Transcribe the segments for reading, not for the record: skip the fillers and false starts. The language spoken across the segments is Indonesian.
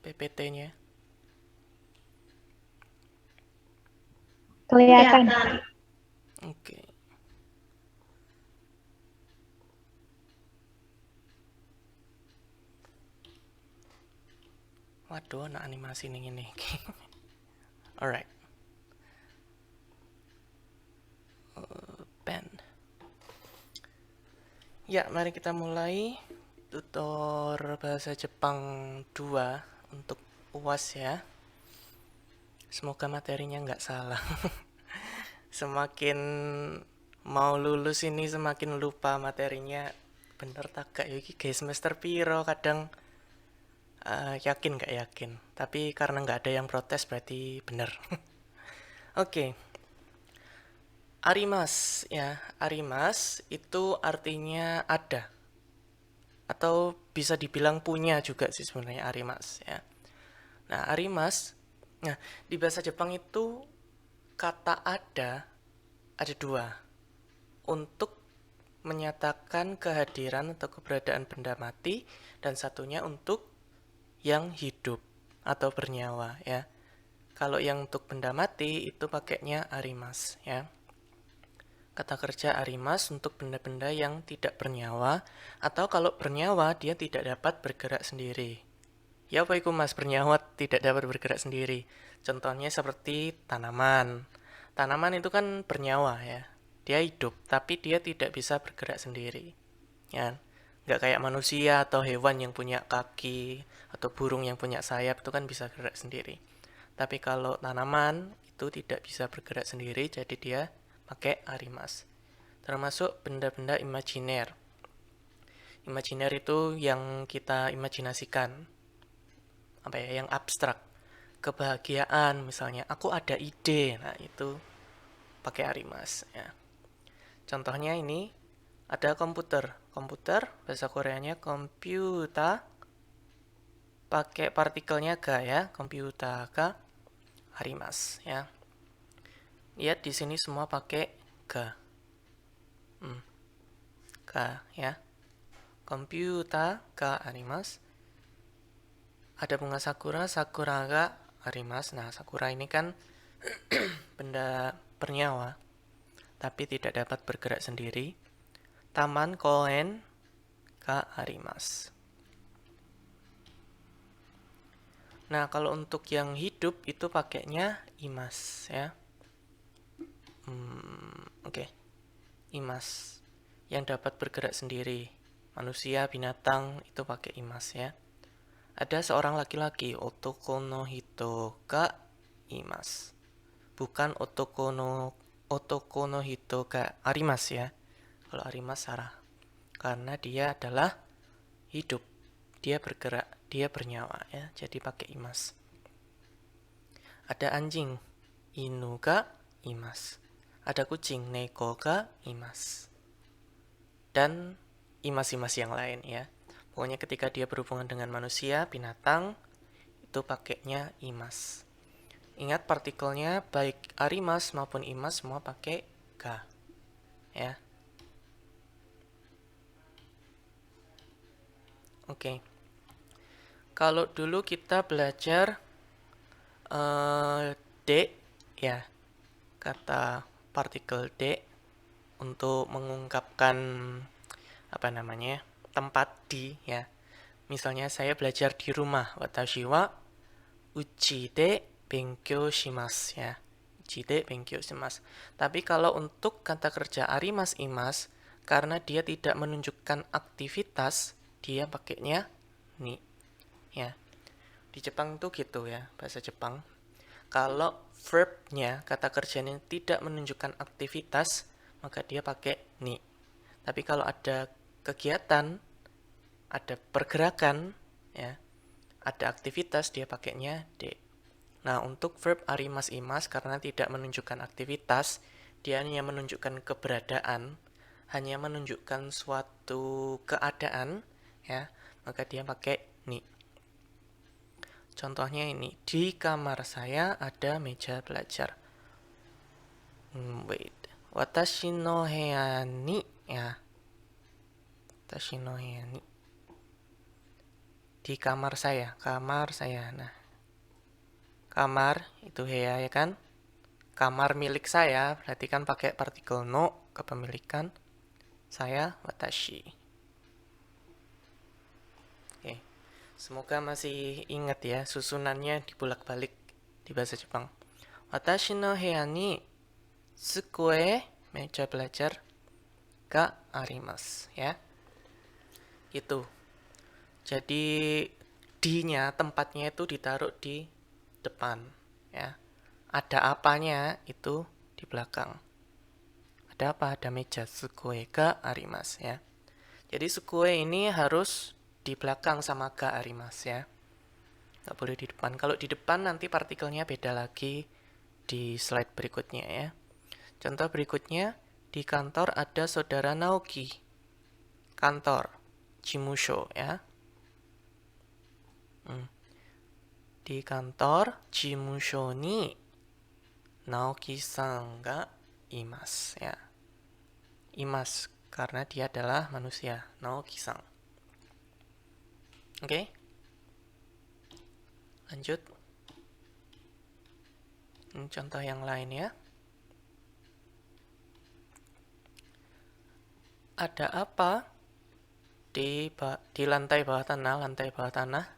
PPT-nya? Kelihatan. Oke. Waduh, anak animasi nih ini. Alright. Pen. Ya, mari kita mulai tutor bahasa Jepang 2 untuk UAS ya. Semoga materinya nggak salah. Semakin mau lulus ini semakin lupa materinya. Bener tak gak yuk guys, semester piro kadang yakin nggak yakin. Tapi karena nggak ada yang protes berarti bener. Oke. Arimas ya, arimas itu artinya ada atau bisa dibilang punya juga sih sebenarnya arimas ya. Nah, arimas, nah di bahasa Jepang itu kata ada dua untuk menyatakan kehadiran atau keberadaan benda mati dan satunya untuk yang hidup atau bernyawa ya. Kalau yang untuk benda mati itu pakainya arimas ya. Kata kerja arimas untuk benda-benda yang tidak bernyawa atau kalau bernyawa dia tidak dapat bergerak sendiri. Ya apa itu mas bernyawa tidak dapat bergerak sendiri? Contohnya seperti tanaman. Tanaman itu kan bernyawa ya. Dia hidup tapi dia tidak bisa bergerak sendiri. Ya, nggak kayak manusia atau hewan yang punya kaki atau burung yang punya sayap itu kan bisa gerak sendiri. Tapi kalau tanaman itu tidak bisa bergerak sendiri jadi dia pakai arimas. Termasuk benda-benda imajiner. Imajiner itu yang kita imajinasikan, apa ya, yang abstrak. Kebahagiaan misalnya, aku ada ide. Nah, itu pakai arimas ya. Contohnya ini ada komputer. Komputer bahasa Koreanya komputa pakai partikelnya ga ya, komputa ga arimas ya. Lihat di sini semua pakai ga. Ga ya. Komputa ga arimas. Ada bunga sakura, sakura ga arimas. Nah, sakura ini kan benda bernyawa, tapi tidak dapat bergerak sendiri. Taman koen ga arimas. Nah, kalau untuk yang hidup itu pakainya imas ya. Oke. Imas yang dapat bergerak sendiri. Manusia, binatang itu pakai imas ya. Ada seorang laki-laki, otoko no hito ga imas. Bukan otoko no hito ga arimas ya. Kalau arimas salah. Karena dia adalah hidup. Dia bergerak, dia bernyawa ya. Jadi pakai imas. Ada anjing, inu ga imas. Ada kucing, neko ga imas. Dan imas-imas yang lain ya. Pokoknya ketika dia berhubungan dengan manusia, binatang, itu pakainya imas. Ingat partikelnya baik arimas maupun imas semua pakai ga. Ya. Oke. Kalau dulu kita belajar D ya, kata partikel D untuk mengungkapkan apa namanya? Tempat di ya. Misalnya saya belajar di rumah, watashi wa uchi de benkyou shimasu ya. Uchi de benkyou shimasu. Tapi kalau untuk kata kerja arimas imas, karena dia tidak menunjukkan aktivitas, dia pakainya ni ya. Di Jepang tuh gitu ya, bahasa Jepang. Kalau verbnya, kata kerjanya tidak menunjukkan aktivitas, maka dia pakai ni. Tapi kalau ada kegiatan, ada pergerakan, ya, ada aktivitas, dia pakainya de. Nah, untuk verb arimas imas karena tidak menunjukkan aktivitas, dia hanya menunjukkan keberadaan, hanya menunjukkan suatu keadaan, ya, maka dia pakai ni. Contohnya ini, di kamar saya ada meja belajar. Wait, watashi no heya ni ya. Watashi no heya ni. di kamar saya. Kamar saya. Nah, kamar itu heya ya kan? Kamar milik saya berarti kan pakai partikel no kepemilikan. Saya watashi. Oke. Semoga masih ingat ya susunannya dibolak-balik di bahasa Jepang. Watashi no heya ni tsukue meja belajar ga arimasu ya. Itu. Jadi D-nya tempatnya itu ditaruh di depan ya. Ada apanya itu di belakang. Ada apa? Ada meja tsukue ga arimasu ya. Jadi tsukue ini harus di belakang sama ga arimasu ya. Nggak boleh di depan. Kalau di depan nanti partikelnya beda lagi di slide berikutnya ya. Contoh berikutnya, di kantor ada saudara Naoki. Kantor, jimusho ya. Di kantor, jimusho ni Naoki-san ga imasu ya. Imasu karena dia adalah manusia, Naoki-san. Oke. Lanjut. Ini contoh yang lain ya. Ada apa di lantai bawah tanah,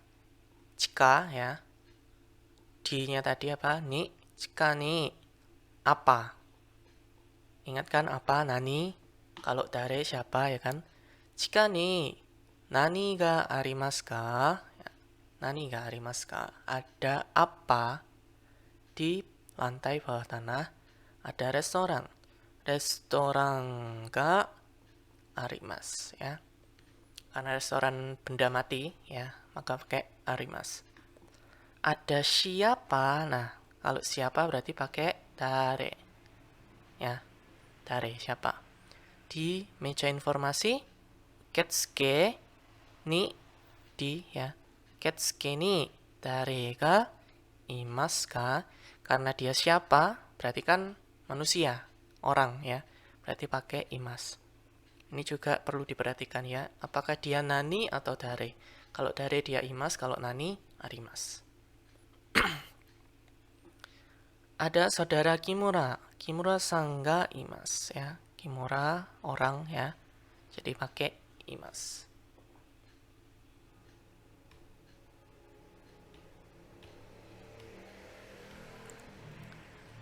jika ya. D-nya tadi apa? Ni, jika ni apa? Ingat kan apa? Nani. Kalau dare siapa ya kan? Jika ni nani ga arimasu ka? Nani ga arimasu ka? Ada apa di lantai bawah tanah? Ada restoran. Restoran ga arimasu ya. Karena restoran benda mati ya, maka pakai arimasu. Ada siapa? Nah, kalau siapa berarti pakai dare. Ya, dare siapa? Di meja informasi ketsuke ni di ya. Ketsuke ni dare ga imasu ka? Karena dia siapa? Berarti kan manusia, orang ya. Berarti pakai imasu. Ini juga perlu diperhatikan ya. Apakah dia nani atau dare? Kalau dare dia imasu, kalau nani arimasu. Ada saudara Kimura. Kimura-san ga imasu ya. Kimura orang ya. Jadi pakai imasu.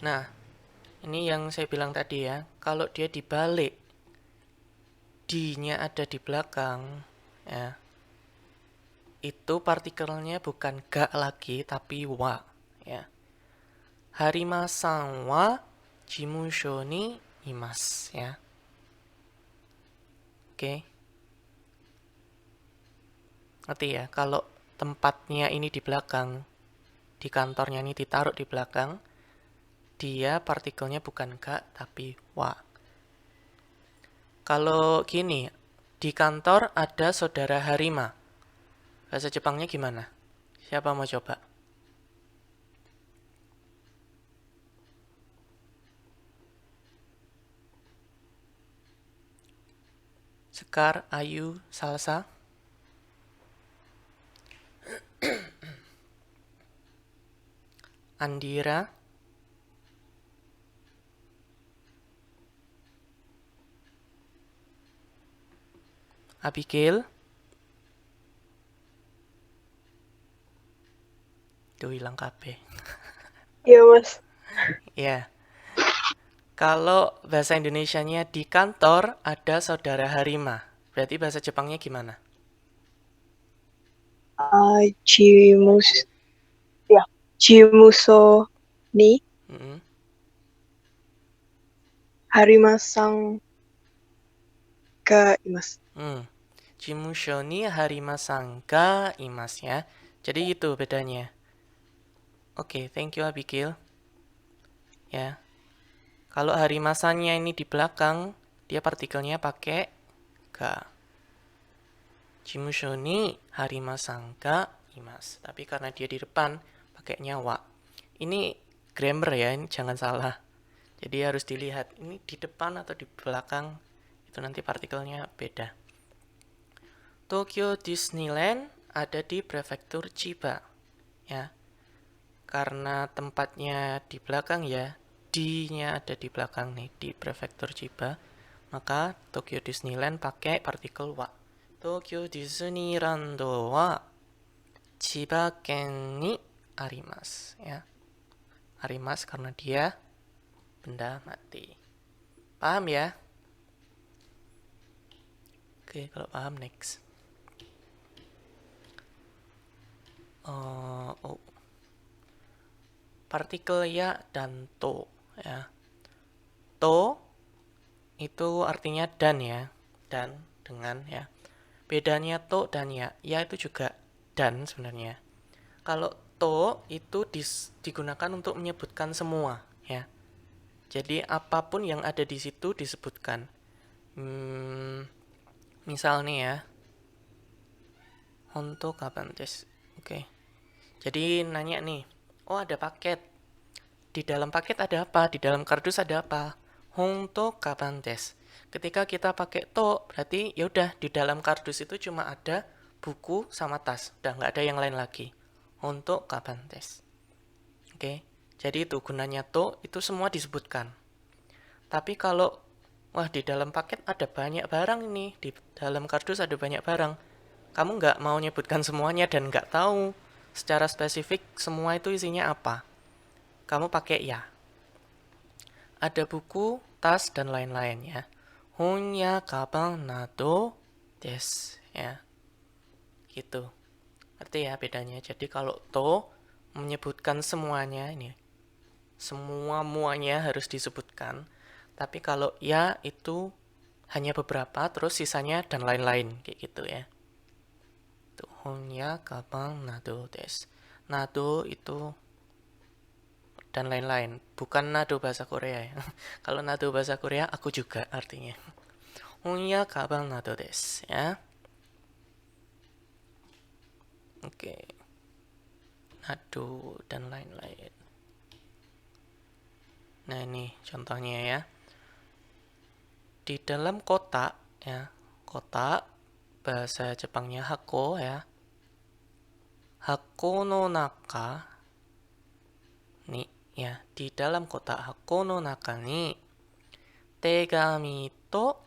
Nah, ini yang saya bilang tadi ya. Kalau dia dibalik, D-nya ada di belakang ya. Itu partikelnya bukan ga lagi tapi wa ya. Harima-san wa jimusho ni imasu ya. Oke. Ngerti ya, kalau tempatnya ini di belakang, di kantornya ini ditaruh di belakang, dia partikelnya bukan ga tapi wa. Kalau gini, di kantor ada saudara Harima. Bahasa Jepangnya gimana? Siapa mau coba? Sekar, Ayu, Salsa. Andira. Abigail. Tuh hilang KB. Iya, Mas. Ya. Kalau bahasa Indonesianya di kantor ada saudara Harima. Berarti bahasa Jepangnya gimana? Jimuso ni Mm-mm. Harima-san ga imasu. Jimusho ni Harima-san ga imasu ya. Jadi itu bedanya. Oke, thank you Abigail. Ya. Kalau Harima-sannya ini di belakang, dia partikelnya pakai ga. Jimusho ni Harima-san ga imasu. Tapi karena dia di depan, pakainya wa. Ini grammar ya, ini jangan salah. Jadi harus dilihat ini di depan atau di belakang, itu nanti partikelnya beda. Tokyo Disneyland ada di prefektur Chiba, ya. Karena tempatnya di belakang ya, D-nya ada di belakang nih, di prefektur Chiba, maka Tokyo Disneyland pakai partikel wa. Tokyo Disneyland wa Chiba-ken ni arimasu, ya. Arimasu karena dia benda mati. Paham ya? Oke, kalau paham next. Oh, partikel ya dan to, ya. To itu artinya dan ya, dan dengan ya. Bedanya to dan ya itu juga dan sebenarnya. Kalau to itu digunakan untuk menyebutkan semua ya. Jadi apapun yang ada di situ disebutkan. Misal nih ya, honto kapan des? Oke. Jadi nanya nih, oh ada paket. Di dalam paket ada apa? Di dalam kardus ada apa? Honto kapan des? Ketika kita pakai to, berarti ya udah di dalam kardus itu cuma ada buku sama tas, udah nggak ada yang lain lagi. Honto kapan des? Oke. Jadi itu gunanya to itu semua disebutkan. Tapi kalau wah di dalam paket ada banyak barang ini, di dalam kardus ada banyak barang. Kamu nggak mau nyebutkan semuanya dan nggak tahu secara spesifik semua itu isinya apa. Kamu pakai ya. Ada buku, tas, dan lain-lain ya. Honya kabang nado des ya. Gitu. Arti ya bedanya. Jadi kalau to menyebutkan semuanya ini. Semua muanya harus disebutkan. Tapi kalau ya itu hanya beberapa terus sisanya dan lain-lain kayak gitu ya. Honya kabang nado des. Nado itu dan lain-lain. Bukan nado bahasa Korea ya. Kalau nado bahasa Korea aku juga artinya. Honya kabang nado des ya. Oke. Nado dan lain-lain. Nah ini contohnya ya. Di dalam kotak ya. Kotak bahasa Jepangnya hako ya. Hako no naka ni ya, di dalam kotak hako no naka ni tegami to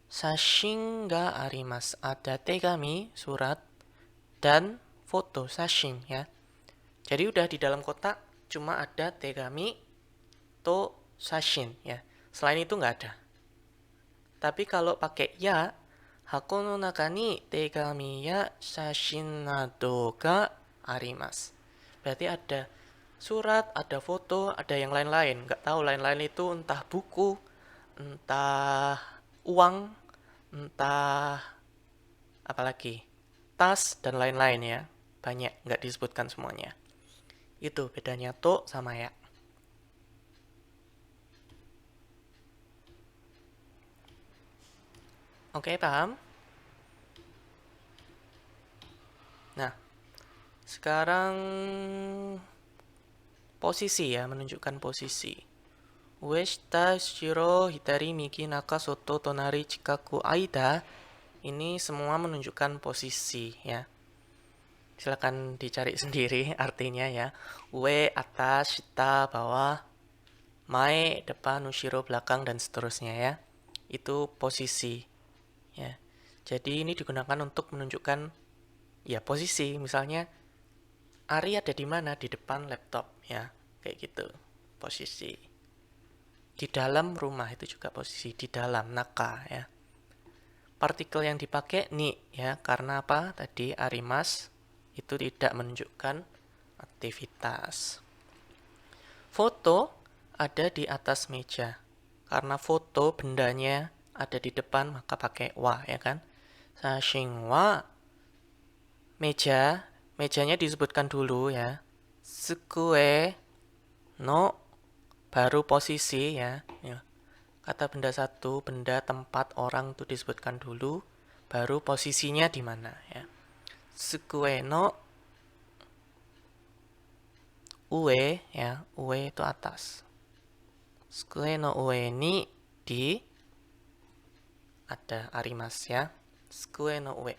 sashin ga arimasu. Ada tegami, surat, dan foto, sashin ya. Jadi udah di dalam kotak cuma ada tegami to sashin ya. Selain itu nggak ada. Tapi kalau pakai ya, hako no naka ni tegami ya sashin nado ga arimasu. Berarti ada surat, ada foto, ada yang lain-lain. Nggak tahu lain-lain itu entah buku, entah uang, entah apalagi tas dan lain-lain ya. Banyak, nggak disebutkan semuanya. Itu bedanya to sama ya. Oke, paham? Nah, sekarang posisi ya, menunjukkan posisi. Ue, shita, shiro, hitari, miki, naka, soto, tonari, chikaku, aida. Ini semua menunjukkan posisi ya. Silakan dicari sendiri artinya ya. Ue, atas, shita, bawah, mae, depan, ushiro, belakang, dan seterusnya ya. Itu posisi ya. Jadi ini digunakan untuk menunjukkan ya posisi. Misalnya Ari ada di mana? Di depan laptop ya. Kayak gitu. Posisi. Di dalam rumah itu juga posisi. Di dalam naka ya. Partikel yang dipakai ni ya. Karena apa? Tadi arimas itu tidak menunjukkan aktivitas. Foto ada di atas meja. Karena foto bendanya ada di depan maka pakai wa ya kan. Sashin wa meja, mejanya disebutkan dulu ya. Sukue no baru posisi ya. Kata benda satu, benda, tempat, orang itu disebutkan dulu, baru posisinya di mana ya. Sukue no ue ya, ue itu atas. Sukue no ue ni di ada arimas ya. Sukue no ue.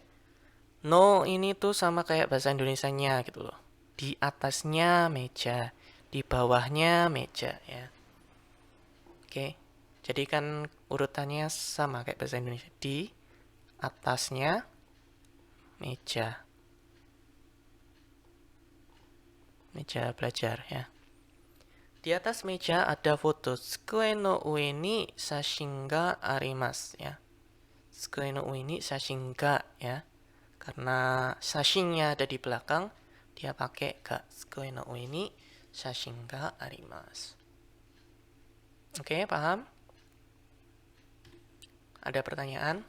No ini tuh sama kayak bahasa Indonesianya gitu loh. Di atasnya meja, di bawahnya meja ya. Oke. Jadi kan urutannya sama kayak bahasa Indonesia. Di atasnya meja. Meja belajar ya. Di atas meja ada foto. Tsukue no ue ni sashin ga arimasu ya. Tsukue no ue ni sashin ga ya. Karena sashinnya ada di belakang, dia pakai ga. Tsukue no ue ni sashin ga arimasu. Oke, paham? Ada pertanyaan?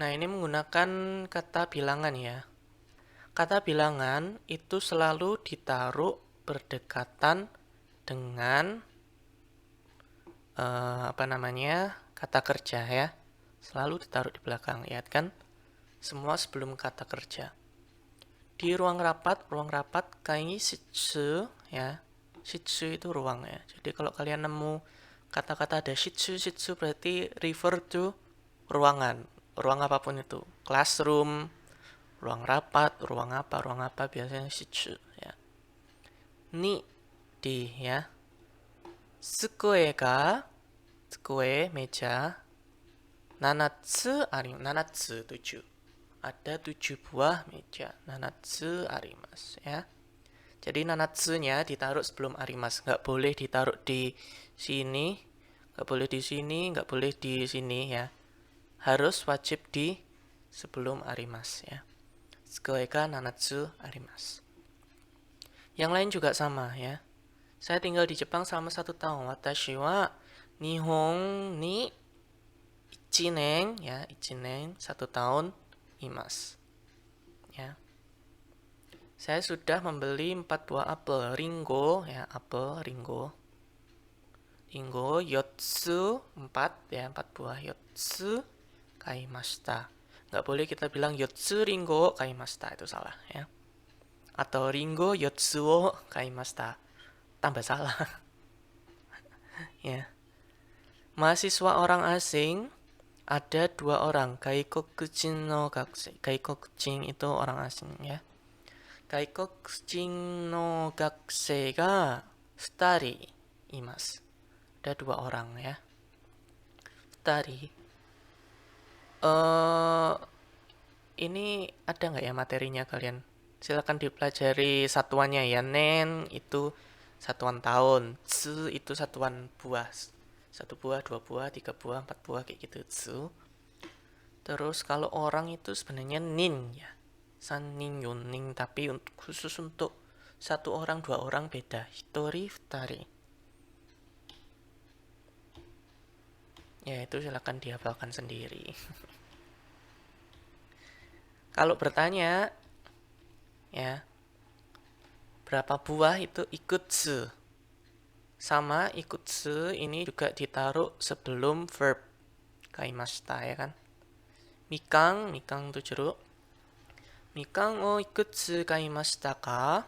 Nah, ini menggunakan kata bilangan ya. Kata bilangan itu selalu ditaruh berdekatan dengan apa namanya, kata kerja ya. Selalu ditaruh di belakang, ya kan? Semua sebelum kata kerja. Di ruang rapat kai shitsu ya. Shitsu itu ruang ya. Jadi kalau kalian nemu kata-kata ada shitsu berarti refer to ruangan. Ruang apapun itu. Classroom, ruang rapat, ruang apa biasanya shitsu ya. Ni di ya. Tsukue ga tsukue meja nanatsu 7. Ada 7 buah meja. Nanatsu arimasu ya. Jadi nanatsunya ditaruh sebelum arimas, nggak boleh ditaruh di sini, nggak boleh di sini, nggak boleh di sini ya. Harus wajib di sebelum arimas ya. Tsukueka nanatsu arimas. Yang lain juga sama ya. Saya tinggal di Jepang selama 1 tahun. Watashi wa Nihon ni ichinen ya, ichinen 1 tahun imas. Ya. Saya sudah membeli 4 buah apel ringo ya, apel ringo. Ringo yotsu 4 ya, 4 buah yotsu kaimashita. Nggak boleh kita bilang yotsu ringo kaimashita, itu salah ya. Atau ringo yotsu wo kaimashita. Tambah salah ya. Mahasiswa orang asing ada 2 orang, gaikokujin no gakusei. Gaikokujin itu orang asing ya. Gaikokujin no gakusei ga 2 imasu. Ada 2 orang ya. 2. Ini ada nggak ya materinya kalian? Silakan dipelajari satuannya ya. Nen itu satuan tahun. Tsu itu satuan buah. 1 buah, 2 buah, 3 buah, 4 buah kayak gitu. Tsu. Terus kalau orang itu sebenarnya nin ya. San nin yun nin, tapi khusus untuk 1 orang 2 orang beda. Hitori futari. Ya itu silakan dihafalkan sendiri. Kalau bertanya ya, berapa buah itu ikutsu. Sama ikutsu ini juga ditaruh sebelum verb kaimashita ya kan. Mikang itu jeruk. Mikang o ikutsu kaimashita ka?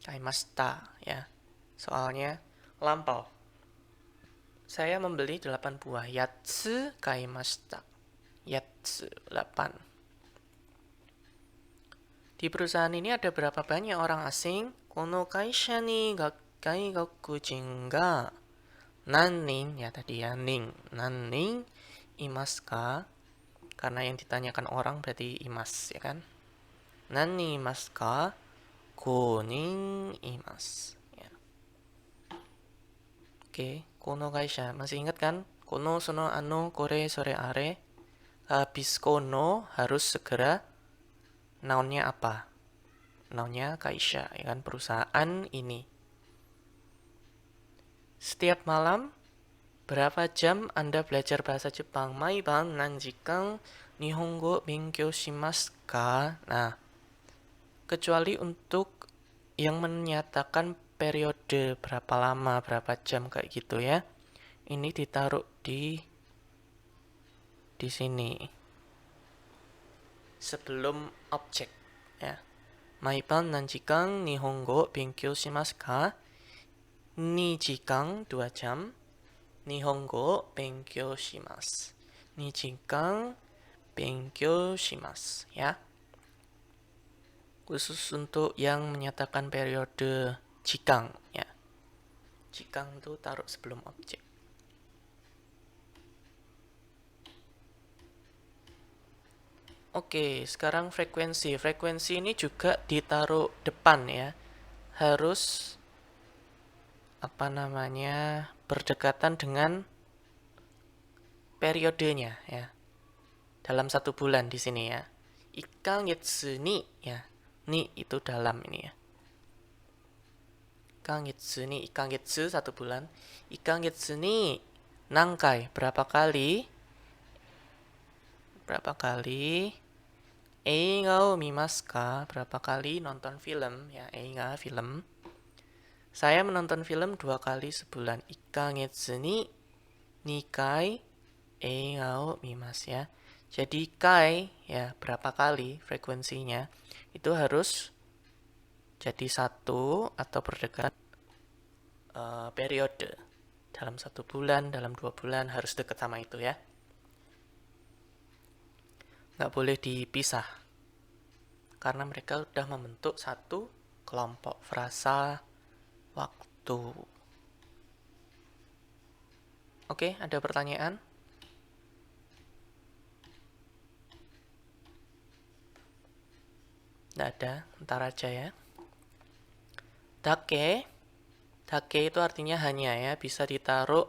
Kaimashita ya. Soalnya lampau. Saya membeli 8 buah. Yatsu kaimashita. Yatsu 8. Di perusahaan ini ada berapa banyak orang asing? Kono kaisha ni gaikokujin ga nannin ya tadi ya ning. Nannin imasu ka? Karena yang ditanyakan orang berarti imas ya kan? Nanni imasu ka? 5 nin imasu ya. Oke, kono kaisha masih ingat kan? Kono sono ano kore sore are. Habis kono harus segera nounnya apa? Nounnya kaisha ya kan, perusahaan ini. Setiap malam berapa jam Anda belajar bahasa Jepang? Maiban nanjikan nihongo benkyou shimasu ka? Nah, kecuali untuk yang menyatakan periode berapa lama, berapa jam kayak gitu ya. Ini ditaruh di sini. Sebelum objek ya. Maiban nanjikan nihongo benkyou shimasu ka? 2 jikang 2 jam. Nihongo benkyou shimasu. 2時間 benkyou shimasu ya. Khusus untuk yang menyatakan periode jikang ya. Jikang itu taruh sebelum objek. Oke, sekarang frekuensi. Frekuensi ini juga ditaruh depan ya. Harus berdekatan dengan periodenya ya. Dalam 1 bulan di sini ya. Ikkangetsu ni ya. Ni itu dalam ini ya. Ikkangetsu ni, ikkangetsu 1 bulan. Ikkangetsu ni nangkai berapa kali? Berapa kali? Eiga o mimasu ka? Berapa kali nonton film ya? Eiga film. Saya menonton film 2 kali sebulan. Ikkangetsu ni 2 kai eiga o mimasu ya. Jadi kai ya berapa kali frekuensinya itu harus jadi 1 atau berdekatan periode. Dalam 1 bulan, dalam 2 bulan harus dekat sama itu ya. Nggak boleh dipisah. Karena mereka sudah membentuk 1 kelompok frasa waktu. Oke, ada pertanyaan? Nggak ada, ntar aja ya. Dake. Dake itu artinya hanya ya, bisa ditaruh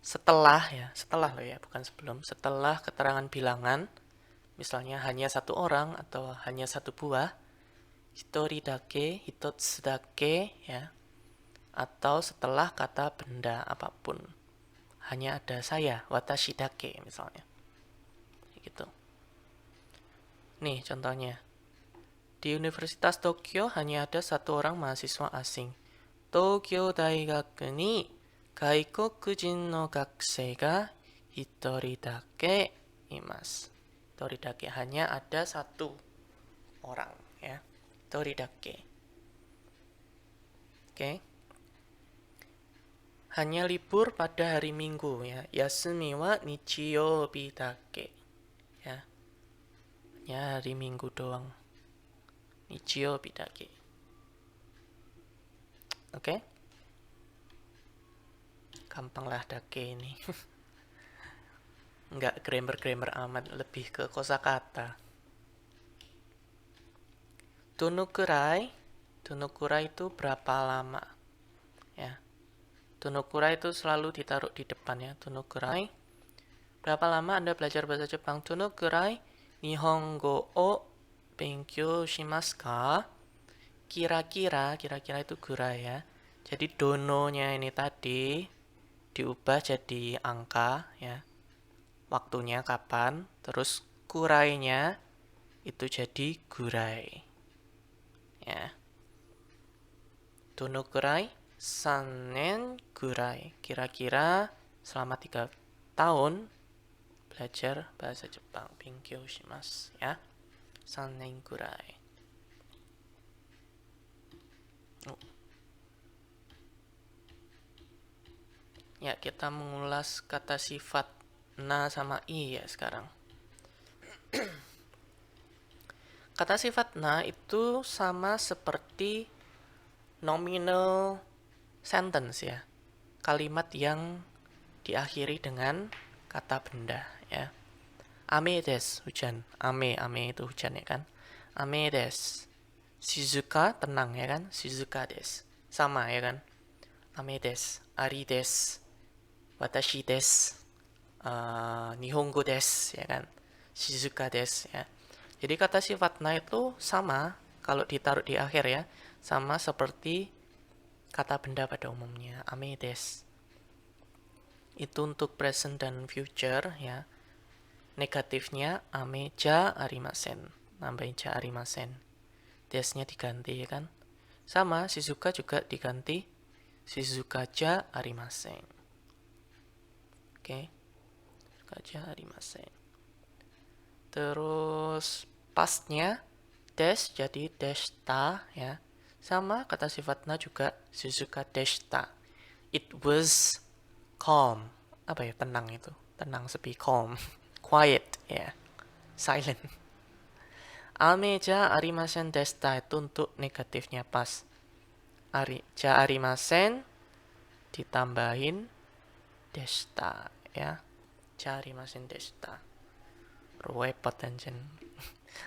setelah ya, setelah loh ya, bukan sebelum. Setelah keterangan bilangan, misalnya hanya 1 orang atau hanya 1 buah. Hitori dake, hitotsu dake ya. Atau setelah kata benda apapun. Hanya ada saya, watashi dake misalnya. Gitu. Nih contohnya. Di Universitas Tokyo hanya ada 1 orang mahasiswa asing. Tokyo Daigaku ni gaikokujin no gakusei ga hitori dake imasu. Hitori dake hanya ada 1 orang ya. Hitori dake. Oke. Hanya libur pada hari Minggu ya. Yasumi wa nichiyoubi dake. Ya. Hanya hari Minggu doang. Nichiyoubi dake. Oke. Gampang lah dake ini. Enggak grammar amat, lebih ke kosakata. Donokurai. Donokurai itu berapa lama? Ya. Donokurai itu selalu ditaruh di depan ya. Donokurai. Berapa lama Anda belajar bahasa Jepang? Donokurai nihongo o benkyou shimasu ka? Kira-kira itu gurai ya. Jadi dononya ini tadi diubah jadi angka ya. Waktunya kapan, terus kurainya itu jadi gurai. Ya. Donokurai 3 nen gurai. Kira-kira selama 3 tahun belajar bahasa Jepang. Benkyou shimasu ya. 3 nen gurai. Ya, kita mengulas kata sifat na sama i ya sekarang. Kata sifat na itu sama seperti nominal sentence ya. Kalimat yang diakhiri dengan kata benda ya. Ame desu, hujan. Ame itu hujan ya kan. Ame desu. Shizuka, tenang ya kan. Shizuka desu. Sama ya kan. Ame desu, ari desu. Watashi desu, nihongo desu, ya kan, shizuka desu, ya. Jadi kata sifat na itu sama kalau ditaruh di akhir ya, sama seperti kata benda pada umumnya, ame desu. Itu untuk present dan future ya. Negatifnya ame ja arimasen, nambahin ja arimasen. Desnya diganti ya kan. Sama shizuka juga diganti shizuka ja arimasen. Oke. Shizuka arimasen. Terus pastnya des jadi deshita ya. Sama kata sifat na juga shizuka deshita. It was calm. Apa ya, tenang itu. Tenang, sepi, calm. quiet, ya, silent. Ameja arimasen desta itu untuk negatifnya pas. Ja arimasen ditambahin desta, ya. Ja arimasen desta. Repot anjen.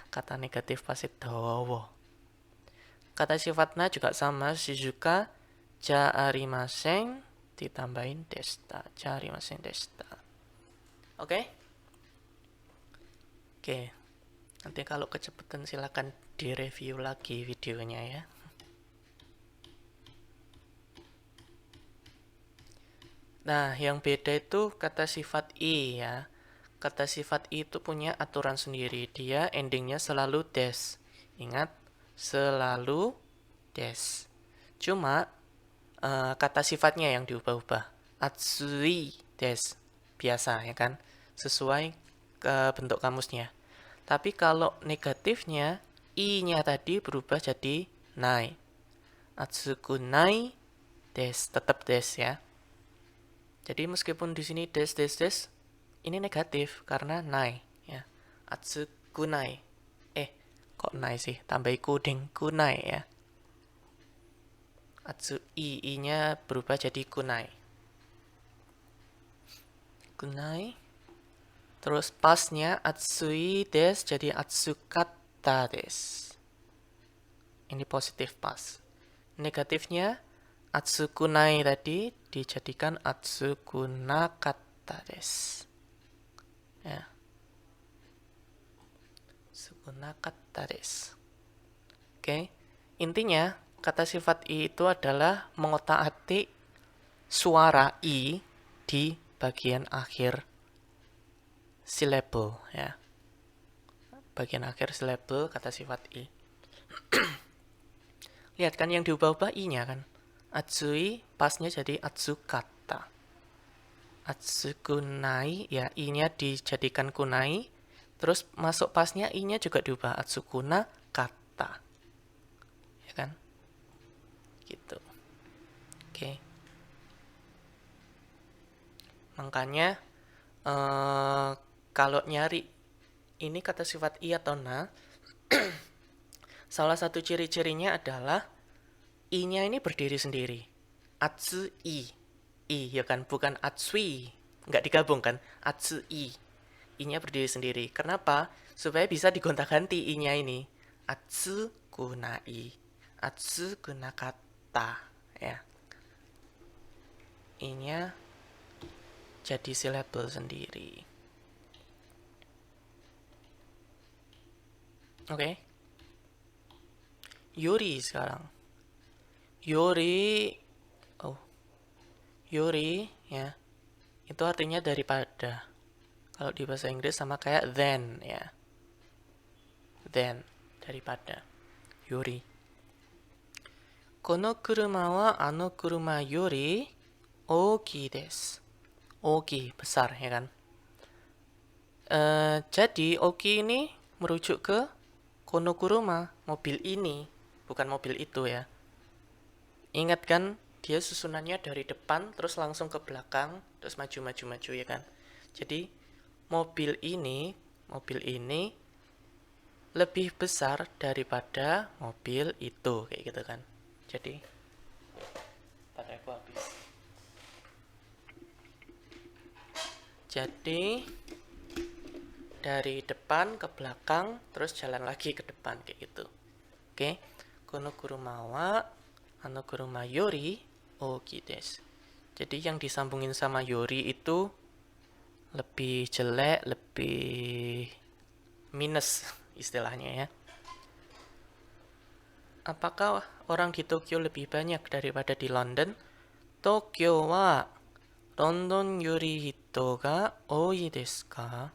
Kata negatif pasti dawa. Kata sifatnya juga sama, Shizuka ja arimasen ditambahin desta. Ja arimasen desta. Oke? Oke. Nanti kalau kecepatan silakan direview lagi videonya ya. Nah, yang beda itu kata sifat i ya. Kata sifat i itu punya aturan sendiri. Dia endingnya selalu des. Ingat, selalu des. Cuma kata sifatnya yang diubah-ubah. Atsui des. Biasa ya kan? Sesuai ke bentuk kamusnya. Tapi kalau negatifnya, i-nya tadi berubah jadi nai. Atsuku nai des, tetap des ya. Jadi meskipun di sini des, ini negatif karena nai ya. Atsuku nai. Kok nai sih? Tambahi kuding kunai ya. Atsu i-nya berubah jadi kunai. Kunai. Terus pasnya atsui des jadi atsukata des. Ini positif pas. Negatifnya atsukunai tadi dijadikan atsukunakata des. Ya. Atsukunakata des. Oke. Intinya kata sifat i itu adalah mengotak-atik suara i di bagian akhir syllable ya. Bagian akhir syllable kata sifat i. Lihat kan yang diubah-ubah i-nya kan. Atsui pasnya jadi atsukata. Atsukunai ya i-nya dijadikan kunai. Terus masuk pasnya i-nya juga diubah atsukuna kata. Ya kan? Gitu. Oke. Makanya kalau nyari ini kata sifat i atau na, salah satu ciri-cirinya adalah i-nya ini berdiri sendiri. Atsui. I ya kan, bukan atsui. Nggak digabung kan? Atsui. I-nya berdiri sendiri. Kenapa? Supaya bisa digonta-ganti i-nya ini. Atsukunai. Atsukunakata. Ya. I-nya jadi syllable sendiri. Oke. Yuri sekarang. Yuri ya. Itu artinya daripada. Kalau di bahasa Inggris sama kayak than ya. Than, daripada. Yuri. Kono kuruma wa ano kuruma yori oki desu. Oki, besar ya kan. Jadi oki ini merujuk ke kono kuruma, mobil ini, bukan mobil itu ya. Ingat kan, dia susunannya dari depan, terus langsung ke belakang, terus maju ya kan. Jadi, mobil ini lebih besar daripada mobil itu, kayak gitu kan. Jadi, bateraiku habis. Jadi, dari depan ke belakang, terus jalan lagi ke depan, kayak gitu. Oke, kono kuruma wa ano kuruma yori oki desu. Jadi yang disambungin sama yori itu lebih jelek, lebih minus istilahnya ya. Apakah orang di Tokyo lebih banyak daripada di London? Tokyo wa London yori hito ga oi desu ka?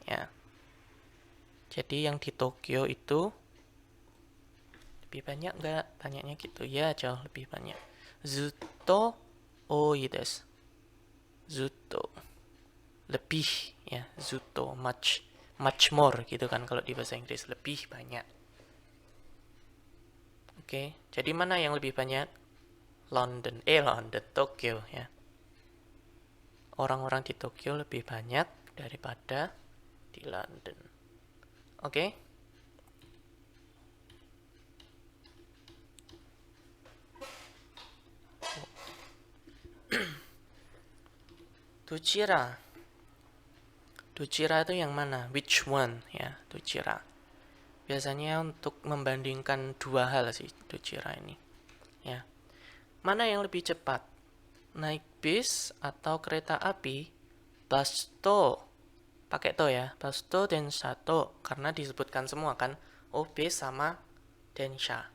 Ya. Jadi yang di Tokyo itu lebih banyak nggak? Banyaknya gitu ya, jauh lebih banyak. Zutto oi desu. Zutto. Lebih ya, zutto, much more gitu kan kalau di bahasa Inggris, lebih banyak. Oke, jadi mana yang lebih banyak? London, Tokyo ya. Orang-orang di Tokyo lebih banyak daripada di London. Oke? Duchira. Duchira itu yang mana? Which one? Ya, duchira. Biasanya untuk membandingkan dua hal sih duchira ini. Ya. Mana yang lebih cepat? Naik bis atau kereta api? Basto. Pakai to ya. Basto dan sato. Karena disebutkan semua kan. Oh, bis sama densha.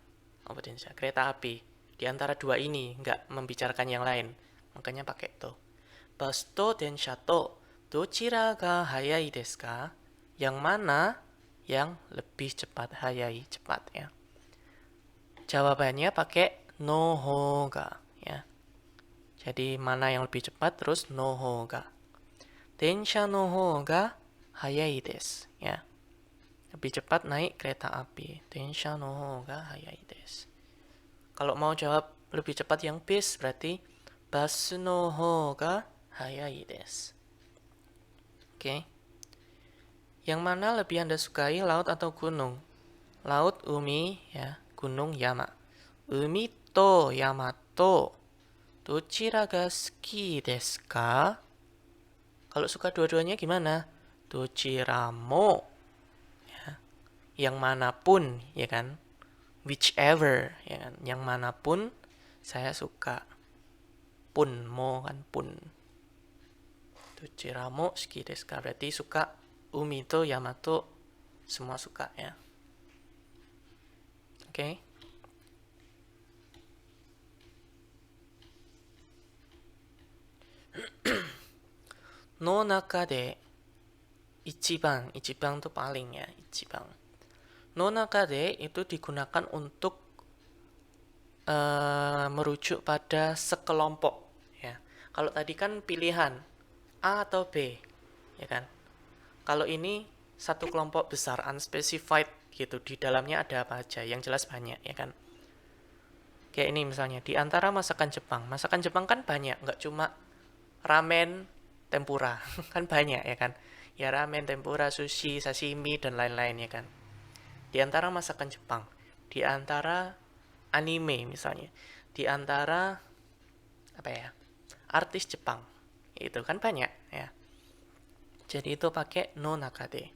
Oh, densha. Kereta api. Di antara dua ini, nggak membicarakan yang lain. Makanya pakai to. Basto dan sato. Dochira ga hayai desu ka? Yang mana yang lebih cepat? Hayai, cepat ya. Jawabannya pakai noho ga ya. Jadi mana yang lebih cepat terus noho ga. Densha noho ga hayai desu ya. Lebih cepat naik kereta api. Densha noho ga hayai desu. Kalau mau jawab lebih cepat yang bis berarti basu noho ga hayai desu. Oke. Yang mana lebih Anda sukai, laut atau gunung? Laut, umi, ya. Gunung, yama. Umi to yama to dochira ga suki desu ka? Kalau suka dua-duanya gimana? Dochira mo. Ya. Yang manapun, ya kan? Whichever, ya kan? Yang manapun saya suka. Pun, mo kan pun. Dochira mo suki desu ka? Berarti suka umi to yama to semua suka ya. Oke. No naka de ichiban tuh paling ya, ichiban. No naka de itu digunakan untuk merujuk pada sekelompok ya. Kalau tadi kan pilihan A atau B, ya kan. Kalau ini satu kelompok besar unspecified gitu, di dalamnya ada apa aja, yang jelas banyak ya kan. Kayak ini misalnya, di antara masakan Jepang kan banyak, nggak cuma ramen, tempura, kan banyak ya kan. Ya ramen, tempura, sushi, sashimi, dan lain-lain ya kan. Di antara masakan Jepang, di antara anime misalnya, di antara apa ya, artis Jepang, itu kan banyak ya. Jadi itu pakai no nakade.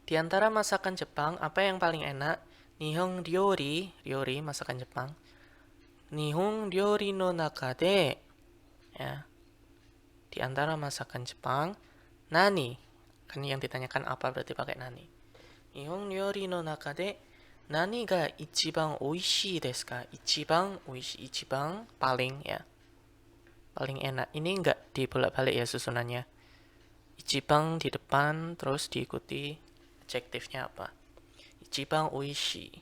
Di antara masakan Jepang, apa yang paling enak? Nihon ryori, ryori masakan Jepang. Nihon ryori no nakade, ya. Di antara masakan Jepang, nani, kan yang ditanyakan apa berarti pakai nani. Nihon ryori no nakade nani ga ichiban oishii desu ka? Ichiban oishii, ichiban paling ya. Paling enak. Ini enggak dibolak-balik ya susunannya. Ichiban di depan terus diikuti adjektifnya apa. Ichiban oishii,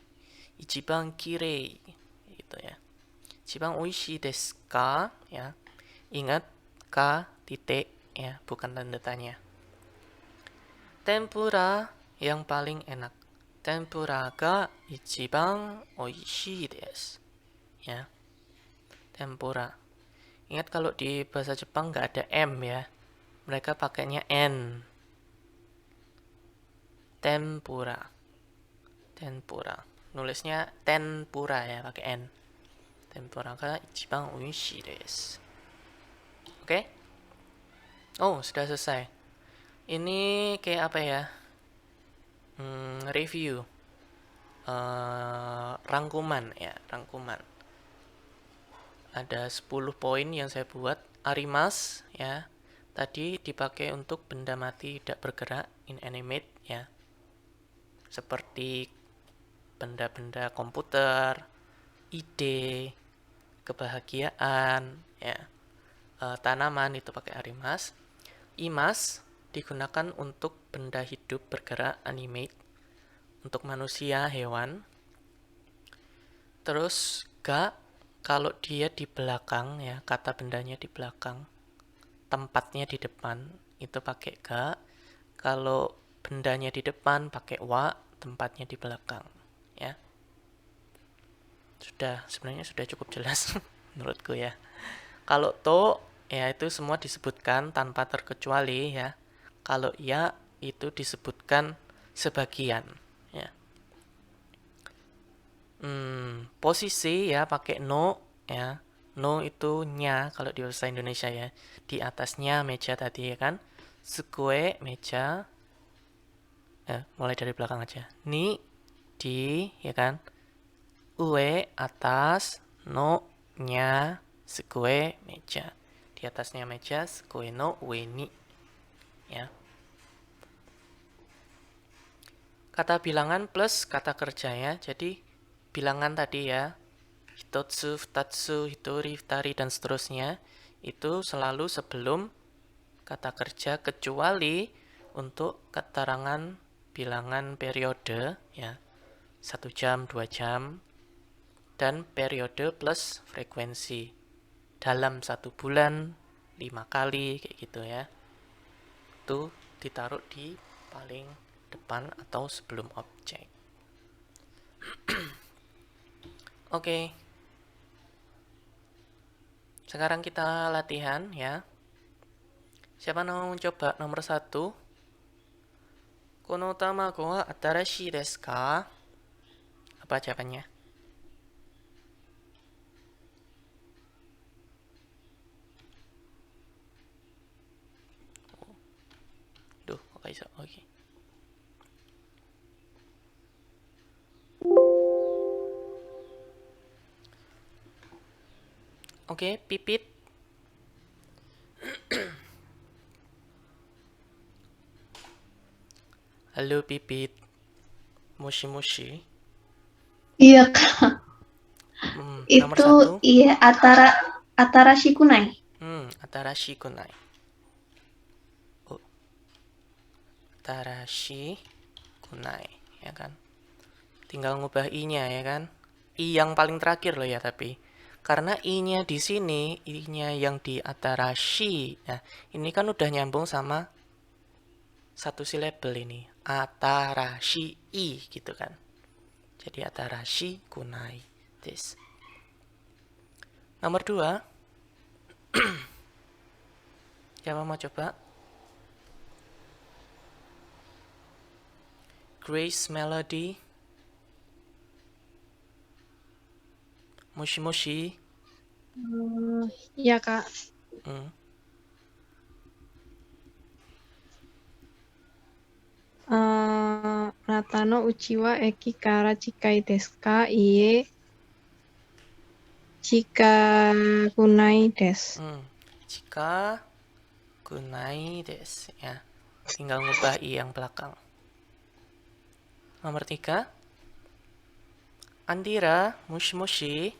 ichiban kirei gitu ya. Ichiban oishii desu ka ya. Ingat ka titik ya, bukan tanda tanya. Tempura yang paling enak. Tempura ga ichiban oishii desu. Ya. Tempura. Ingat kalau di bahasa Jepang nggak ada M ya. Mereka pakainya N. Tempura. Tempura. Nulisnya tempura ya, pakai N. Tempura ga ichiban oishii desu. Oke? Oh, sudah selesai. Ini kayak apa ya? Review. Rangkuman ya, rangkuman. Ada 10 poin yang saya buat. Arimas ya. Tadi dipakai untuk benda mati tidak bergerak, inanimate ya. Seperti benda-benda komputer, ide, kebahagiaan ya. Tanaman itu pakai arimas. Imas digunakan untuk benda hidup bergerak, animate. Untuk manusia, hewan. Terus ga kalau dia di belakang ya, kata bendanya di belakang, tempatnya di depan, itu pakai ga. Kalau bendanya di depan pakai wa, tempatnya di belakang ya. Sebenarnya sudah cukup jelas menurutku ya. Kalau to ya itu semua disebutkan tanpa terkecuali ya. Kalau ya itu disebutkan sebagian ya. Posisi ya pakai no ya. No itu nya kalau di bahasa Indonesia ya. Di atasnya meja tadi ya kan. Sukue meja. Mulai dari belakang aja. Ni di ya kan. Ue atas, no nya sukue meja. Di atasnya meja sukue no ue ni ya. Kata bilangan plus kata kerja ya. Jadi bilangan tadi ya. Hitotsu, futatsu, hitori, futari, dan seterusnya itu selalu sebelum kata kerja kecuali untuk keterangan bilangan periode ya 1 jam, 2 jam, dan periode plus frekuensi dalam 1 bulan 5 kali kayak gitu ya. Itu ditaruh di paling depan atau sebelum objek. Oke. Sekarang kita latihan ya. Siapa mau coba nomor 1? Kono tamago wa atarashii desu ka? Apa jawabannya? Duh, kok bisa? Oke. Oke, Pipit. Halo Pipit. Mushi mushi. Iya, Kak. Nomor Itu 1. iya Atara Shikunai. Atarashi kunai. Oh, Atarashi kunai, ya kan? Tinggal ngubah i-nya ya kan? I yang paling terakhir loh ya tapi. Karena i-nya di sini, i-nya yang di atarashi. Nah, ini kan udah nyambung sama satu silabel ini. Atarashi i gitu kan. Jadi atarashi kunai desu. Nomor 2. Siapa mau coba? Grace Melody. Mushi mushi. Iya, Kak. Natano uchiwa eki kara chikai desu ka? Iie chikakunai desu. Jika kunai desu ya. Tinggal ngubah i yang belakang. Nomor 3. Andira, mushi mushi.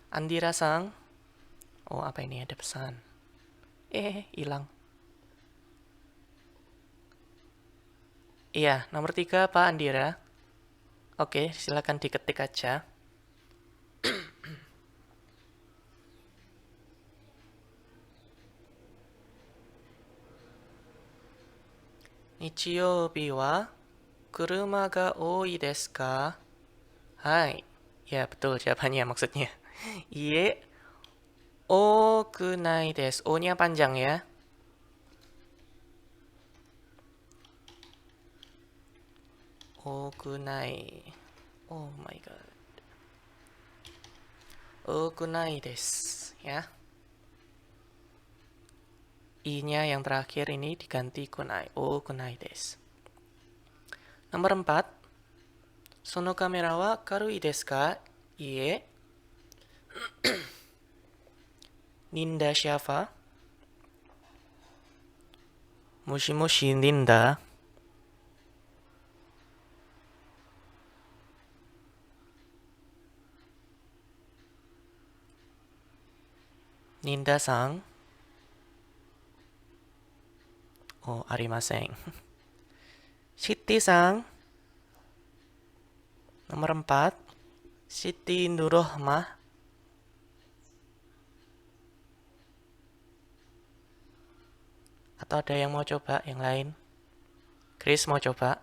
Andira sang. Oh, apa ini ada pesan? Hilang. Iya, nomor 3 Pak Andira. Oke, silakan diketik aja. Nichiyoubi wa kuruma ga oi desu ka? Hai. Ya, betul jawabannya maksudnya. Iye. Okunai desu. O-nya panjang ya. Okunai. Oh my god. Okunai desu ya. I-nya yang terakhir ini diganti kunai. Okunai desu. Nomor 4. Sono kamera wa karui desu ka? Iye. Ninda siapa? Mushi mushi Ninda. Ninda-san. Oh, arimasen. Siti-san. Nomor 4. Siti Nurrohmah. Atau ada yang mau coba yang lain? Chris mau coba?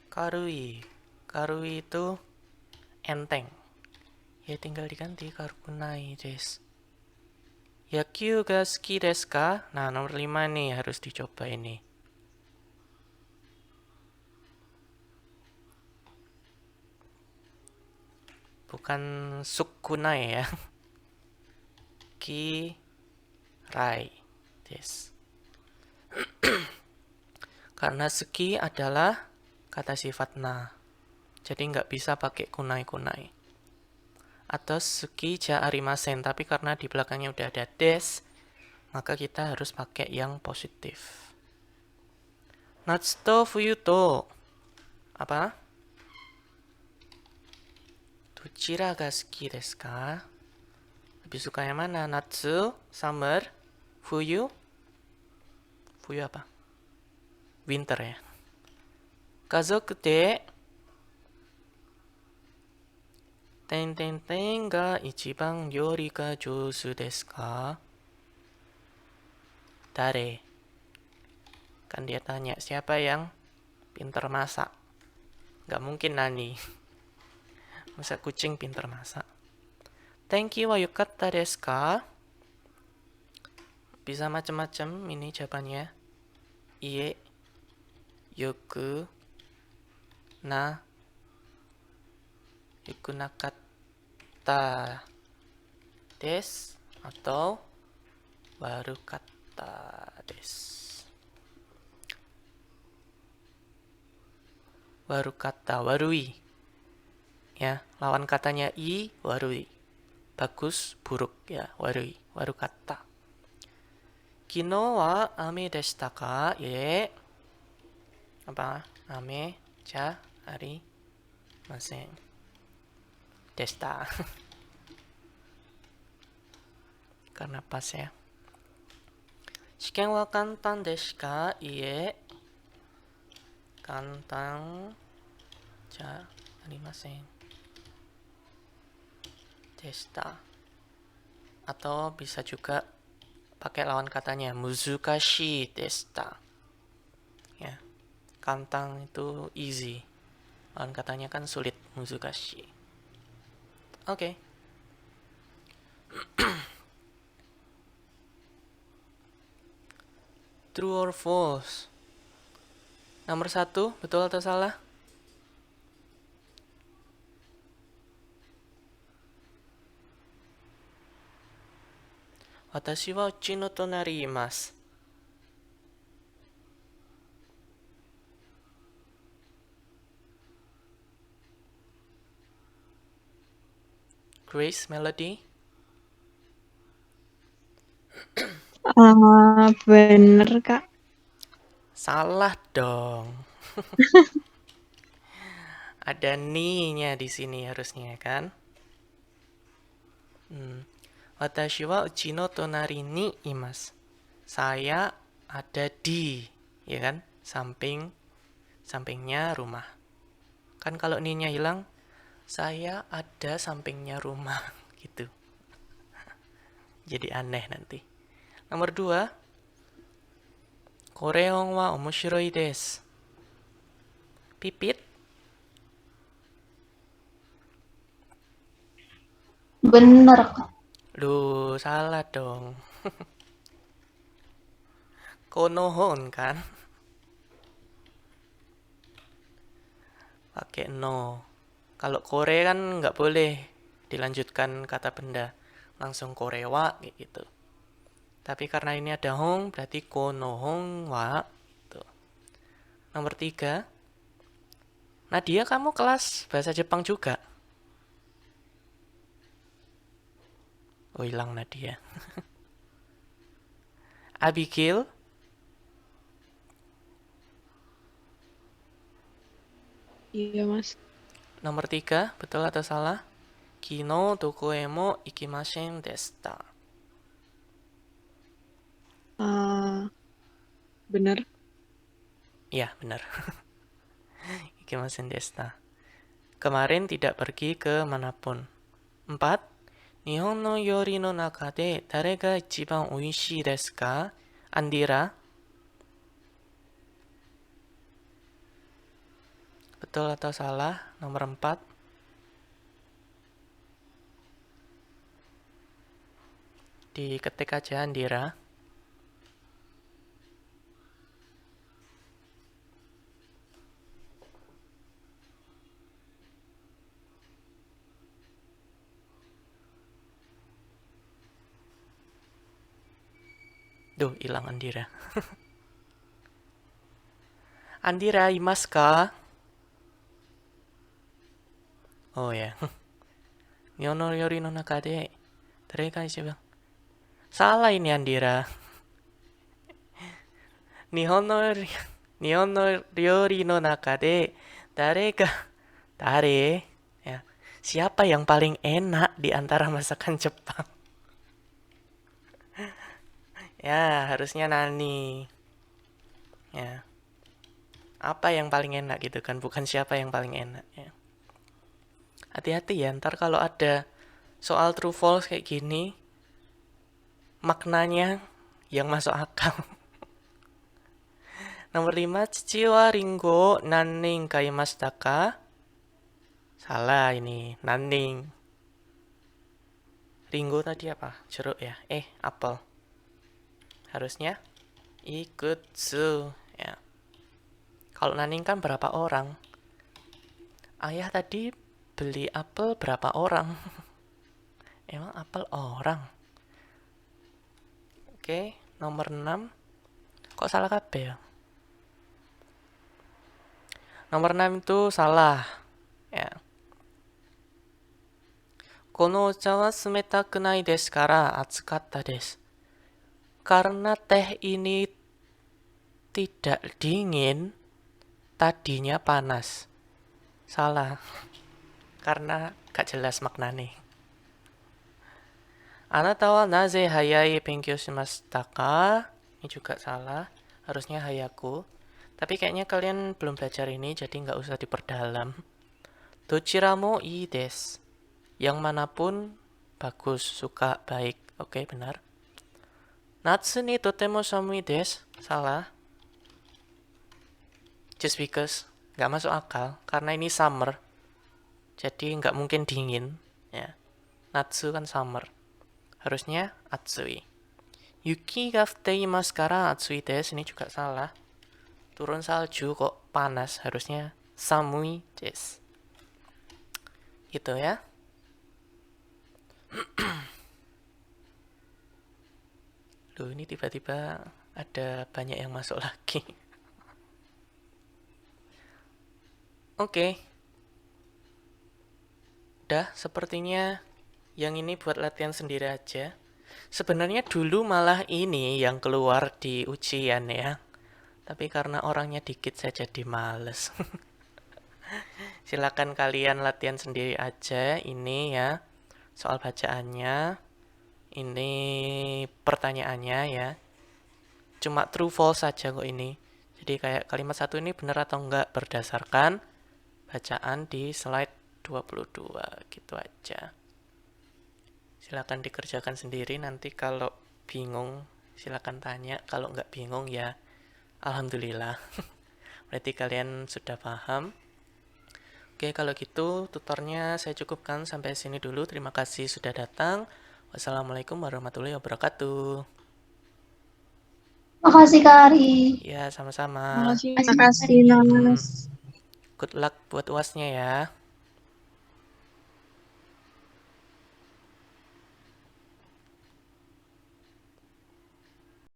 Karui. Karui itu enteng. Ya tinggal diganti karukunai desu. Yakyuu ga suki desu ka? Nah, nomor 5 nih harus dicoba ini. Bukan sukunai ya. Kirai desu. Karena suki adalah kata sifat na. Jadi nggak bisa pakai kunai-kunai. Atau suki ja arimasen. Tapi karena di belakangnya udah ada des, maka kita harus pakai yang positif. Natsu to fuyu to. Apa? Dochira ga suki desu ka? Lebih suka yang mana? Natsu, summer, fuyu? Fuyu apa? Winter ya. Kazoku de ten ga ichiban ryori ga jousu desu ka? Dare? Kan dia tanya, siapa yang pinter masak? Gak mungkin Nani. Masa kucing pinter masak? Tenki wa yukatta desu ka? Bisa macam-macam ini jawabannya. Iye, yoku, yoku nakatta desu atau warukatta desu. Warukatta, warui. Ya, lawan katanya warui. Bagus, buruk ya, warui, warukatta. Kino wa ame deshita ka? Ye. Apa? Ame ja arimasen. Deshita. Karena pas ya. Shiken wa kantan desu ka? Ie. Kantan ja arimasen. Deshita. Atau bisa juga pakai lawan katanya muzukashi deshita. Ya. Kantang itu easy. Lawan katanya kan sulit, muzukashi. Oke. True or false? Nomor 1, betul atau salah? Watashi wa uchi no tonari imasu. Grace, Melody? Bener, Kak. Salah dong. Ada ni-nya di sini harusnya kan? Watashi wa uchi no tonari ni imasu. Saya ada di, ya kan? Sampingnya rumah. Kan kalau ni-nya hilang, saya ada sampingnya rumah gitu. Jadi aneh nanti. Nomor 2. Koreon wa omoshiroi desu. Pipit? Bener, Kak. Lu salah dong. Konohon kan? Pakai no. Kalau kore kan nggak boleh dilanjutkan kata benda. Langsung korewa kayak gitu. Tapi karena ini ada hong, berarti konohon wa. Gitu. Nomor 3. Nadia, kamu kelas bahasa Jepang juga? Oh, hilang Nadia. Abigail? Iya, Mas. Nomor 3, betul atau salah? Kino dokoe mo ikimasen deshita. Bener. Iya, benar. Ikimasen deshita. Kemarin tidak pergi ke manapun. 4. Nihon no yori no naka de dare ga ichiban oishii desu ka? Andira? Betul atau salah? Nomor 4. Diketik aja Andira. Duh, hilang Andira. Andira, imasu ka? Oh ya. Nihon no ryori no naka de dare ga ichiban. Salah ini Andira. Nihon no ryori no naka de dare ya. Siapa yang paling enak di antara masakan Jepang? Ya, harusnya Nani. Ya. Apa yang paling enak gitu kan, bukan siapa yang paling enak ya. Hati-hati ya, ntar kalau ada soal true false kayak gini, maknanya yang masuk akal. Nomor 5, Cici wa ringo nanning kaimashita ka? Salah ini, nanning. Ringo tadi apa? Jeruk ya? Apel. Harusnya ikutsu ya. Kalau nanning kan berapa orang? Ayah tadi beli apel berapa orang? Emang apel orang? Oke, nomor 6. Kok salah kabeh ya? Nomor 6 itu salah. Ya. Kono ocha wa sumetaku nai desu kara atsukatta desu. Karena teh ini tidak dingin, tadinya panas. Salah. Karena gak jelas maknanya. Anata wa naze hayai benkyou shimashita ka? Ini juga salah. Harusnya hayaku. Tapi kayaknya kalian belum belajar ini, jadi nggak usah diperdalam. Dochira mo ii desu. Yang manapun bagus, suka, baik. Oke, benar. Natsu ni totemo samui desu. Salah. Just because. Nggak masuk akal. Karena ini summer. Jadi nggak mungkin dingin. Ya. Natsu kan summer. Harusnya atsui. Yuki ga futeimasu kara atsui desu. Ini juga salah. Turun salju kok panas. Harusnya samui desu. Gitu ya. Loh, ini tiba-tiba ada banyak yang masuk lagi. Oke. Udah, sepertinya yang ini buat latihan sendiri aja. Sebenarnya dulu malah ini yang keluar di ujian ya. Tapi karena orangnya dikit saya jadi males. Silakan kalian latihan sendiri aja ini ya. Soal bacaannya. Ini pertanyaannya ya. Cuma true false saja kok ini. Jadi kayak kalimat satu ini benar atau enggak berdasarkan bacaan di slide 22 gitu aja. Silakan dikerjakan sendiri, nanti kalau bingung silakan tanya, kalau nggak bingung ya alhamdulillah. Berarti kalian sudah paham. Oke, kalau gitu tutornya saya cukupkan sampai sini dulu. Terima kasih sudah datang. Wassalamualaikum warahmatullahi wabarakatuh. Makasih Kak Ari. Ya, sama-sama. Makasih, Makasih, makasih, Mas. Mas. Good luck buat UASnya ya.